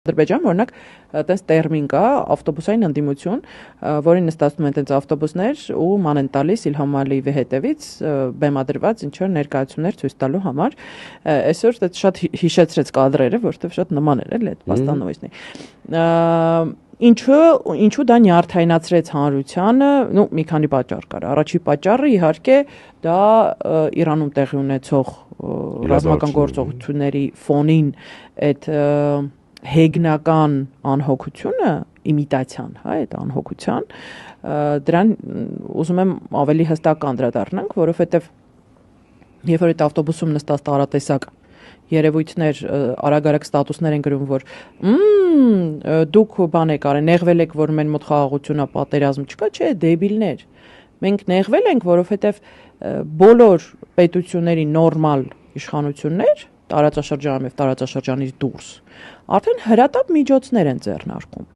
Ադրբեջան, օրինակ, տես տերմին կա ավտոբուսային ընդդիմություն, որին նստացնում են տենց ավտոբուսներ ու ման են տալիս Իլհամ Ալիևի հետևից բեմադրված ինչ որ ներկայացումներ ցույց տալու համար։ Այսօր դա շատ հիշեցրեց կադրերը, որովհետև շատ նման էր էլի այդ պաստանովիցնի։ Ինչու դա նյարդայնացրեց հանրությանը, մի քանի պատճառ կար։ Առաջին պատճառը իհարկե դա Իրանում տեղի ունեցող ռազմական գործողությունների ֆոնին այդ հեգնական անհոգությունը, իմիտացիան, այդ անհոգության, դրան ուզում եմ ավելի հստակ անդրադառնանք, որովհետև երբ որ այդ ավտոբուսում նստած տարատեսակ երևույթներ արագ-արագ ստատուսներ են գրում, որ դուք բան եք արել, նեղվել եք, որ մեն մոտ խաղաղություն, պատերազմ չկա, չէ, դեբիլներ։ Մենք նեղվել ենք, որովհետև բոլոր պետությունների նորմալ իշխանություններ տարածաշրջանում եւ տարածաշրջանից դուրս արդեն հրատապ միջոցներ են ձեռնարկում։